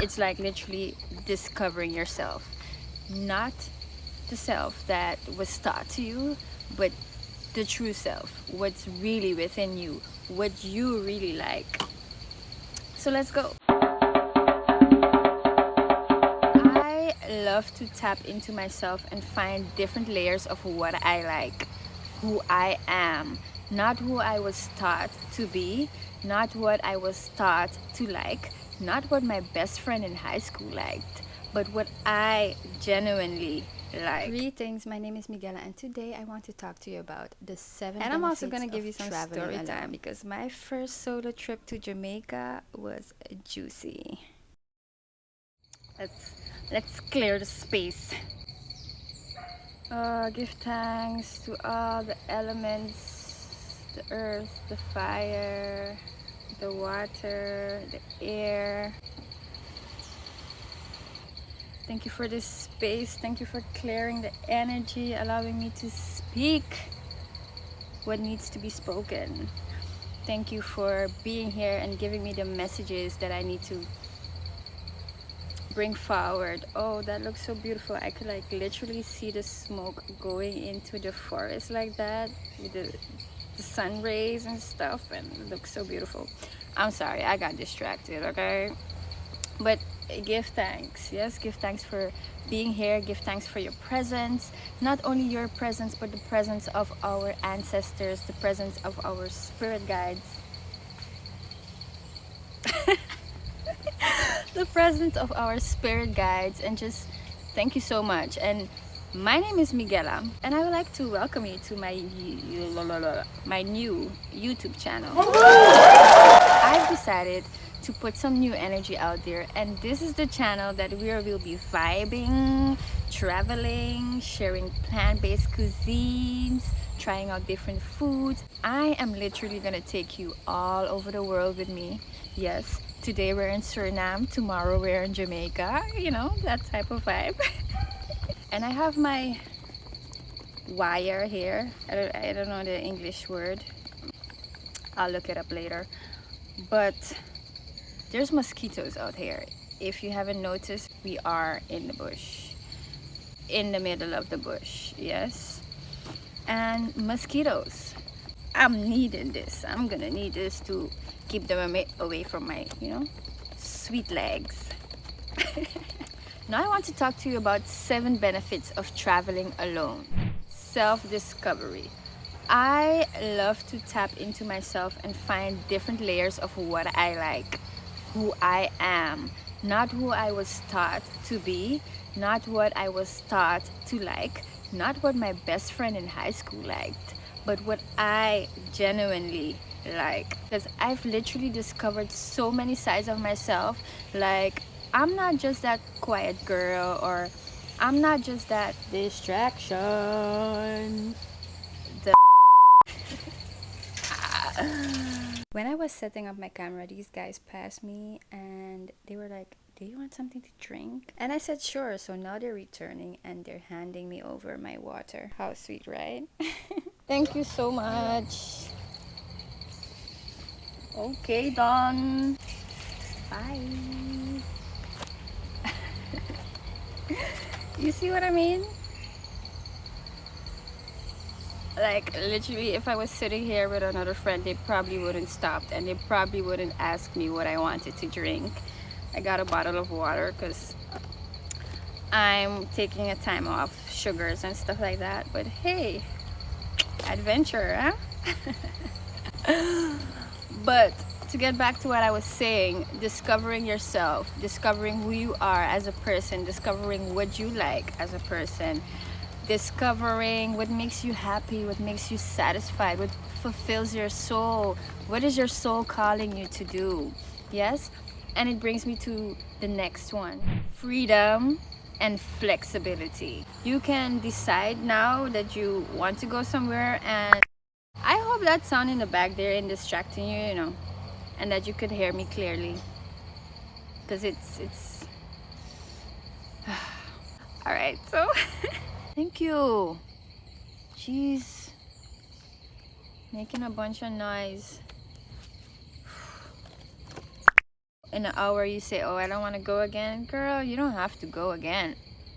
It's like literally discovering yourself, not the self that was taught to you, but the true self, what's really within you, what you really like. So let's go. I love to tap into myself and find different layers of what I like, who I am, not who I was taught to be, not what I was taught to like, not what my best friend in high school liked, but what I genuinely like. Greetings, my name is Miguela, and today I want to talk to you about the 7 benefits. And I'm also gonna give you some story time because my first solo trip to Jamaica was juicy. Let's clear the space. Give thanks to all the elements, the earth, the fire, the water, the air. Thank you for this space. Thank you for clearing the energy, allowing me to speak what needs to be spoken. Thank you for being here and giving me the messages that I need to bring forward. Oh, that looks so beautiful. I could like literally see the smoke going into the forest like that with the sun rays and stuff, and it looks so beautiful. I'm sorry, I got distracted, okay? But give thanks. Yes, give thanks for being here. Give thanks for your presence. Not only your presence, but the presence of our ancestors, the presence of our spirit guides. The presence of our spirit guides, and just thank you so much. And my name is Miguela, and I would like to welcome you to my new YouTube channel. I've decided to put some new energy out there, and this is the channel that we will be vibing, traveling, sharing plant-based cuisines, trying out different foods. I am literally gonna take you all over the world with me. Yes, today we're in Suriname, tomorrow we're in Jamaica, you know, that type of vibe. And I have my wire here. I don't know the English word. I'll look it up later. But there's mosquitoes out here. If you haven't noticed, we are in the bush, in the middle of the bush, yes. And mosquitoes, I'm needing this. I'm gonna need this to keep them away from my, sweet legs. Now I want to talk to you about 7 benefits of traveling alone. Self-discovery. I love to tap into myself and find different layers of what I like, who I am, not who I was taught to be, not what I was taught to like, not what my best friend in high school liked, but what I genuinely like. Because I've literally discovered so many sides of myself. Like, I'm not just that quiet girl, or I'm not just that distraction. When I was setting up my camera, these guys passed me and they were like, "Do you want something to drink?" And I said sure. So now they're returning and they're handing me over my water. How sweet, right? Thank you so much. Okay, done. Bye. You see what I mean? Like, literally, if I was sitting here with another friend, they probably wouldn't stop and they probably wouldn't ask me what I wanted to drink. I got a bottle of water because I'm taking a time off sugars and stuff like that. But hey, adventure, huh? But to get back to what I was saying, discovering yourself, discovering who you are as a person, discovering what you like as a person, discovering what makes you happy, what makes you satisfied, what fulfills your soul, what is your soul calling you to do. Yes, and it brings me to the next one: freedom and flexibility. You can decide now that you want to go somewhere, and I hope that sound in the back there ain't distracting you, and that you could hear me clearly, because it's all right. So thank you. Jeez, making a bunch of noise. in an hour you say, oh, I don't want to go again, girl, you don't have to go again.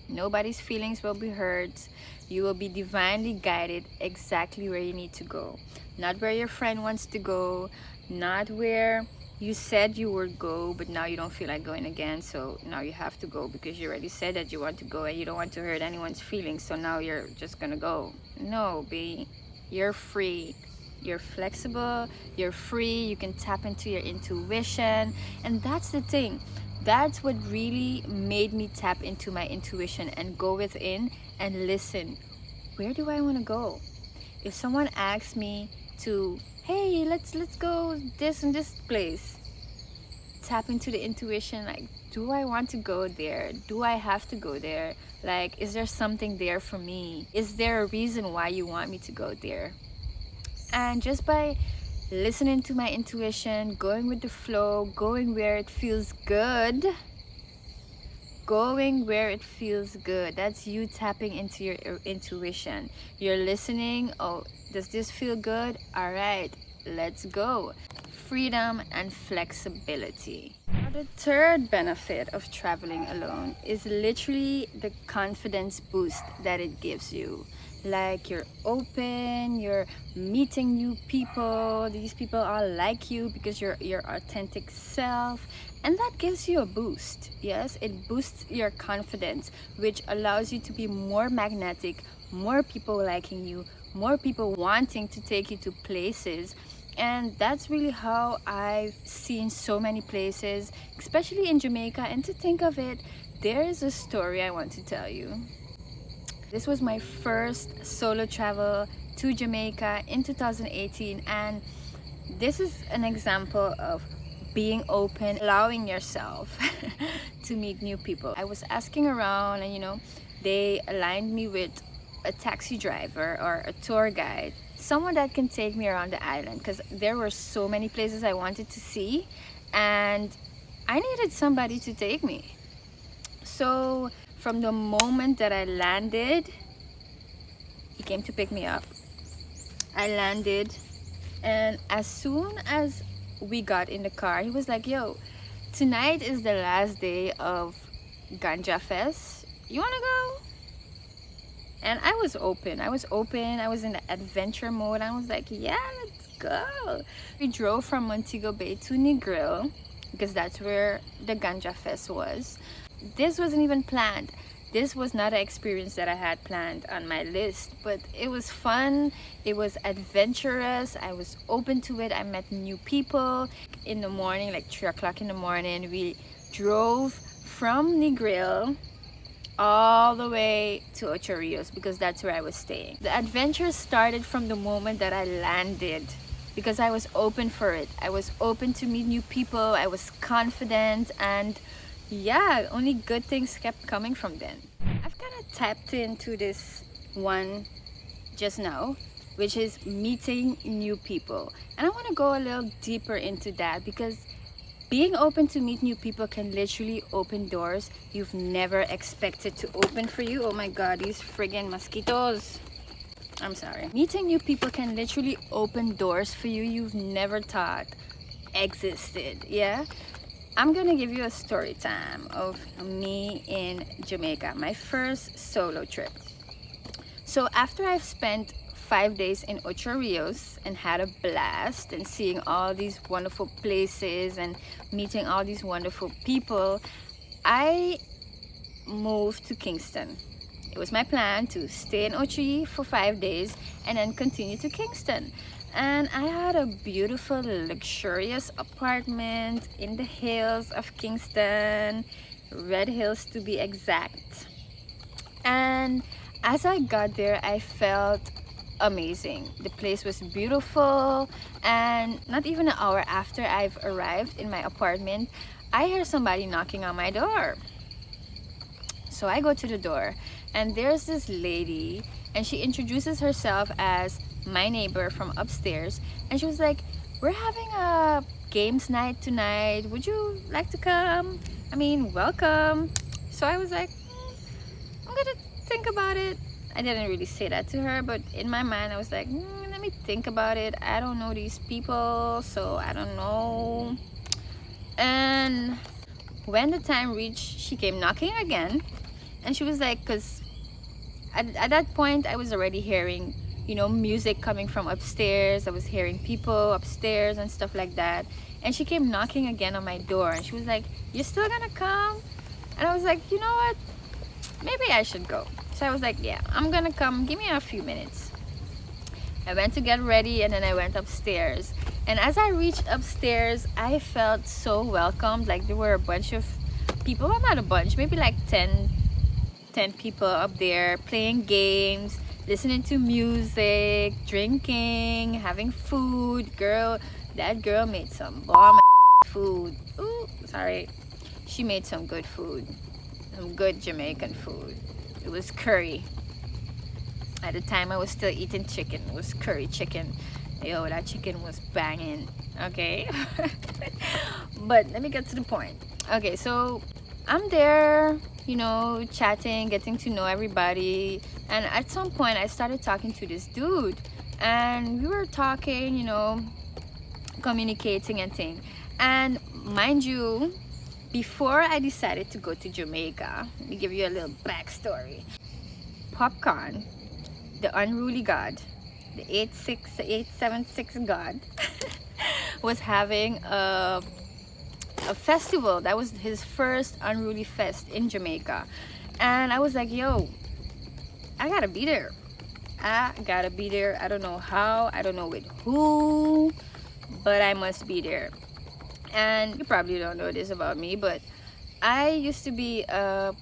Nobody's feelings will be hurt. You will be divinely guided exactly where you need to go. Not where your friend wants to go, not where you said you would go, but now you don't feel like going again, so now you have to go because you already said that you want to go and you don't want to hurt anyone's feelings, so now you're just gonna go. No, B, you're free. You're flexible, you're free, you can tap into your intuition, and that's the thing. That's what really made me tap into my intuition and go within and listen. Where do I want to go? If someone asks me to, hey, let's go this and this place, tap into the intuition, like, do I want to go there? Do I have to go there? Like, is there something there for me? Is there a reason why you want me to go there? And just by listening to my intuition, going with the flow, going where it feels good, that's you tapping into your intuition. You're listening. Oh, does this feel good? All right, let's go. Freedom and flexibility. Now, the third benefit of traveling alone is literally the confidence boost that it gives you. Like, you're open, you're meeting new people, these people all like you because you're your authentic self, and that gives you a boost. Yes, it boosts your confidence, which allows you to be more magnetic, more people liking you, more people wanting to take you to places. And that's really how I've seen so many places, especially in Jamaica. And to think of it, there is a story I want to tell you. This was my first solo travel to Jamaica in 2018, and this is an example of being open, allowing yourself to meet new people. I was asking around, and they aligned me with a taxi driver or a tour guide, someone that can take me around the island, because there were so many places I wanted to see and I needed somebody to take me. So from the moment that I landed, he came to pick me up. I landed, and as soon as we got in the car, he was like, yo, tonight is the last day of Ganja Fest. You wanna go? And I was open. I was in the adventure mode. I was like, yeah, let's go. We drove from Montego Bay to Negril because that's where the Ganja Fest was. This wasn't even planned. This was not an experience that I had planned on my list, but it was fun. It was adventurous. I was open to it. I met new people. In the morning, like 3 o'clock in the morning, we drove from Negril all the way to Ocho Rios because that's where I was staying. The adventure started from the moment that I landed because I was open for it. I was open to meet new people. I was confident, and yeah, only good things kept coming from then. I've kind of tapped into this one just now, which is meeting new people. And I want to go a little deeper into that because being open to meet new people can literally open doors you've never expected to open for you. Oh my God, these friggin' mosquitoes. I'm sorry. Meeting new people can literally open doors for you you've never thought existed. Yeah? I'm gonna give you a story time of me in Jamaica, my first solo trip. So after I've spent 5 days in Ocho Rios and had a blast and seeing all these wonderful places and meeting all these wonderful people, I moved to Kingston. It was my plan to stay in Ocho for 5 days and then continue to Kingston. And I had a beautiful, luxurious apartment in the hills of Kingston, Red Hills to be exact. And as I got there, I felt amazing. The place was beautiful, and not even an hour after I've arrived in my apartment, I hear somebody knocking on my door. So I go to the door, and there's this lady, and she introduces herself as my neighbor from upstairs, and she was like, we're having a games night tonight, would you like to come? I mean, welcome. So I was like, I'm gonna think about it. I didn't really say that to her, but in my mind I was like, let me think about it. I don't know these people, so I don't know. And when the time reached, she came knocking again, and she was like, because at that point I was already hearing, you know, music coming from upstairs. I was hearing people upstairs and stuff like that. And she came knocking again on my door, and she was like, "You're still gonna come?" And I was like, you know what, maybe I should go. So I was like, yeah, I'm gonna come, give me a few minutes. I went to get ready, and then I went upstairs. And as I reached upstairs, I felt so welcomed. Like there were a bunch of people, well, not a bunch, maybe like 10 people up there playing games, listening to music, drinking, having food. Girl, that girl made some bomb food. Ooh, sorry. She made some good food, some good Jamaican food. It was curry. At the time I was still eating chicken. It was curry chicken. Yo, that chicken was banging. Okay. But let me get to the point. Okay, so I'm there, you know, chatting, getting to know everybody. And at some point I started talking to this dude, and we were talking, you know, communicating and thing. And mind you, before I decided to go to Jamaica, let me give you a little backstory. Popcorn, the unruly god, the 876 god, was having a festival. That was his first unruly fest in Jamaica. And I was like, yo, I gotta be there. I gotta be there. I don't know how, I don't know with who, but I must be there. And you probably don't know this about me, but I used to be a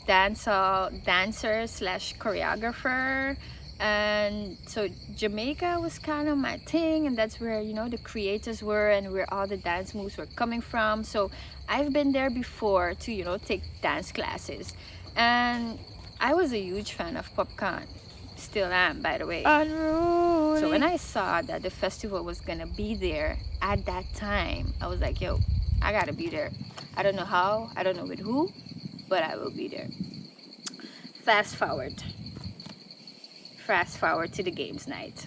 dancer slash choreographer. And so Jamaica was kind of my thing, and that's where, you know, the creators were and where all the dance moves were coming from. So I've been there before to, you know, take dance classes, and I was a huge fan of popcorn. Still am, by the way. Unruly. So when I saw that the festival was gonna be there at that time, I was like, yo, I gotta be there. I don't know how, I don't know with who, but I will be there. Fast forward to the games night.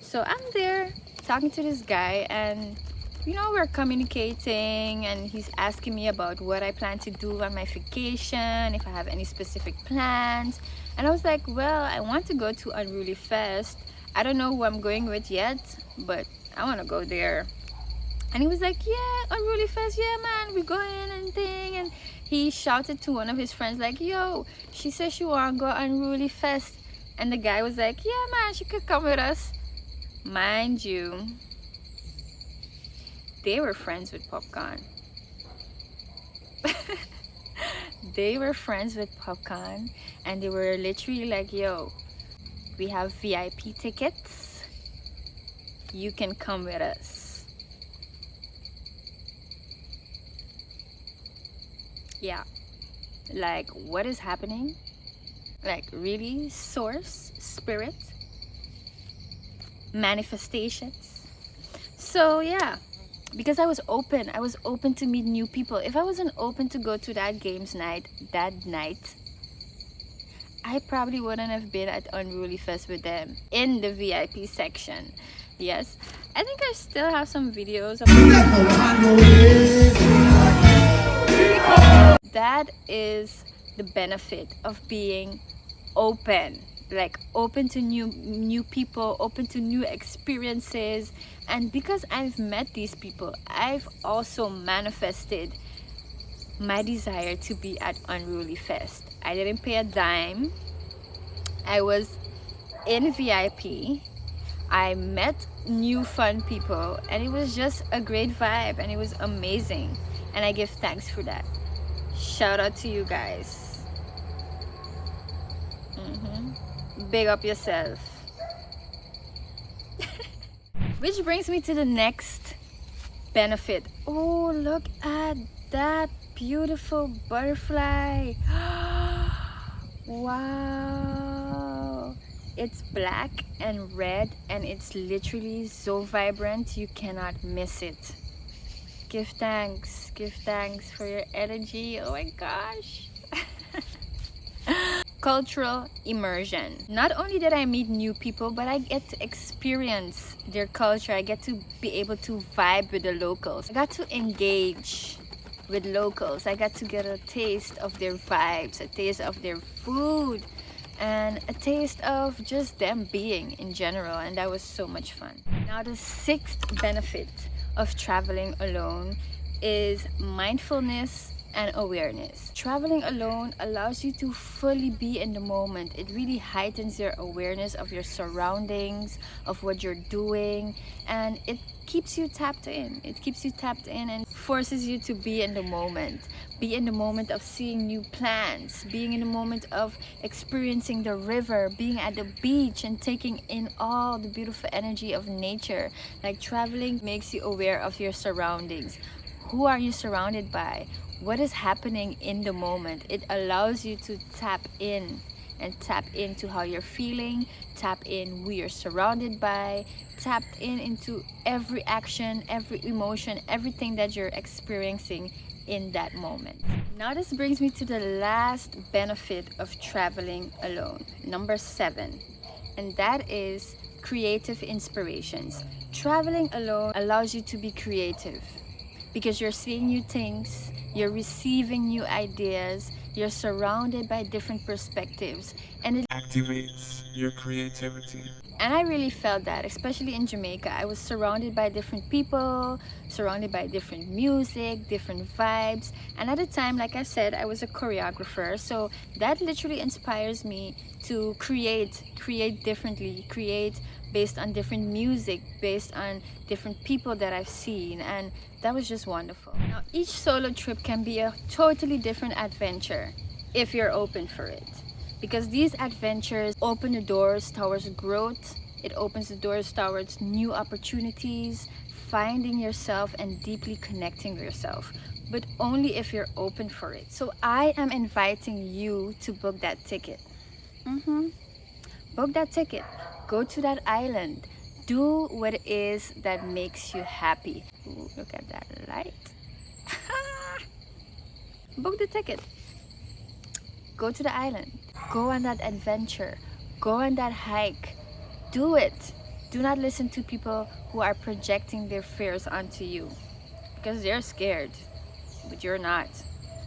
So I'm there talking to this guy, and you know, we're communicating, and he's asking me about what I plan to do on my vacation, if I have any specific plans. And I was like, well, I want to go to Unruly Fest. I don't know who I'm going with yet, but I want to go there. And he was like, yeah, Unruly Fest, yeah man, we're going and thing. And he shouted to one of his friends like, yo, she says she want to go Unruly Fest. And the guy was like, yeah man, she could come with us. Mind you, they were friends with Popcorn. They were friends with Popcorn, and they were literally like, yo, we have VIP tickets, you can come with us. Yeah, like, what is happening? Like, really? Source, spirit, manifestations. So yeah, because I was open to meet new people. If I wasn't open to go to that games night that night, I probably wouldn't have been at Unruly Fest with them in the VIP section. Yes, I think I still have some videos of that. Is the benefit of being open, like open to new people, open to new experiences. And because I've met these people, I've also manifested my desire to be at Unruly Fest. I didn't pay a dime. I was in VIP. I met new fun people, and it was just a great vibe, and it was amazing, and I give thanks for that. Shout out to you guys. Big up yourself. Which brings me to the next benefit. Oh, look at that beautiful butterfly. Wow, it's black and red, and it's literally so vibrant, you cannot miss it. Give thanks for your energy. Oh my gosh. Cultural immersion. Not only did I meet new people, but I get to experience their culture. I get to be able to vibe with the locals. I got to engage with locals. I got to get a taste of their vibes, a taste of their food, and a taste of just them being in general, and that was so much fun. Now the sixth benefit of traveling alone is mindfulness and awareness. Traveling alone allows you to fully be in the moment. It really heightens your awareness of your surroundings, of what you're doing, and it keeps you tapped in. It keeps you tapped in and forces you to be in the moment. Be in the moment of seeing new plants, being in the moment of experiencing the river, being at the beach and taking in all the beautiful energy of nature. Like, traveling makes you aware of your surroundings. Who are you surrounded by? What is happening in the moment? It allows you to tap in and tap into how you're feeling, tap in who you're surrounded by, tap into every action, every emotion, everything that you're experiencing in that moment. Now this brings me to the last benefit of traveling alone, number 7, and that is creative inspirations. Traveling alone allows you to be creative because you're seeing new things, you're receiving new ideas, you're surrounded by different perspectives, and it activates your creativity. And I really felt that, especially in Jamaica. I was surrounded by different people, surrounded by different music, different vibes. And at the time, like I said, I was a choreographer. So that literally inspires me to create differently, create based on different music, based on different people that I've seen. And that was just wonderful. Now, each solo trip can be a totally different adventure if you're open for it. Because these adventures open the doors towards growth. It opens the doors towards new opportunities, finding yourself and deeply connecting with yourself, but only if you're open for it. So I am inviting you to book that ticket. Book that ticket. Go to that island. Do what it is that makes you happy. Ooh, look at that light. Book the ticket. Go to the island. Go on that adventure. Go on that hike. Do it. Do not listen to people who are projecting their fears onto you, because they're scared, but you're not.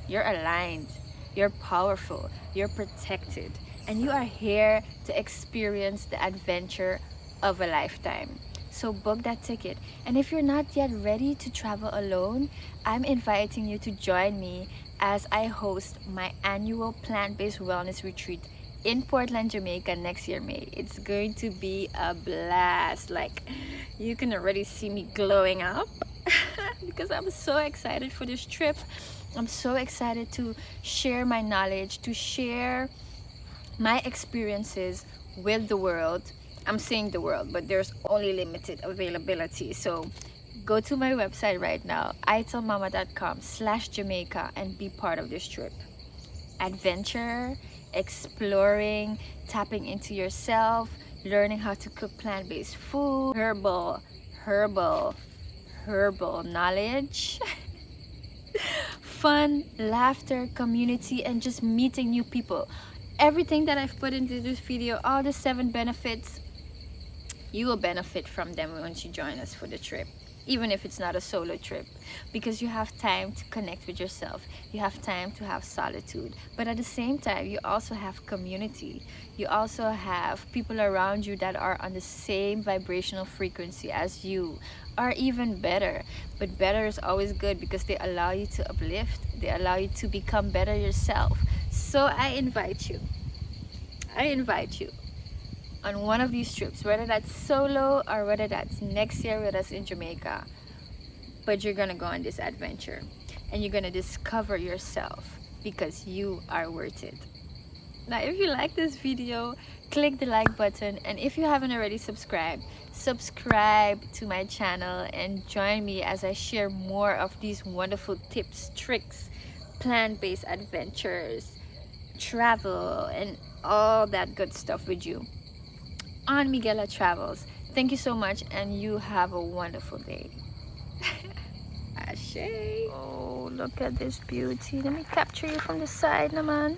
You're aligned. You're powerful. You're protected. And you are here to experience the adventure of a lifetime. So book that ticket. And if you're not yet ready to travel alone, I'm inviting you to join me as I host my annual plant-based wellness retreat in Portland, Jamaica next year, May. It's going to be a blast. Like, you can already see me glowing up because I'm so excited for this trip. I'm so excited to share my knowledge, to share my experiences with the world. I'm saying the world, but there's only limited availability. So go to my website right now, itelmama.com/Jamaica, and be part of this trip. Adventure, exploring, tapping into yourself, learning how to cook plant-based food, herbal knowledge, fun, laughter, community, and just meeting new people. Everything that I've put into this video, all the 7 benefits, you will benefit from them once you join us for the trip, even if it's not a solo trip, because you have time to connect with yourself. You have time to have solitude, but at the same time you also have community. You also have people around you that are on the same vibrational frequency as you, or even better. But better is always good because they allow you to uplift, they allow you to become better yourself. So I invite you on one of these trips, whether that's solo or whether that's next year with us in Jamaica. But you're gonna go on this adventure and you're gonna discover yourself, because you are worth it. Now, if you like this video, click the like button, and if you haven't already subscribe to my channel and join me as I share more of these wonderful tips, tricks, plant-based adventures, travel, and all that good stuff with you on Miguela Travels. Thank you so much, and you have a wonderful day. Ashe. Oh, look at this beauty. Let me capture you from the side, naman.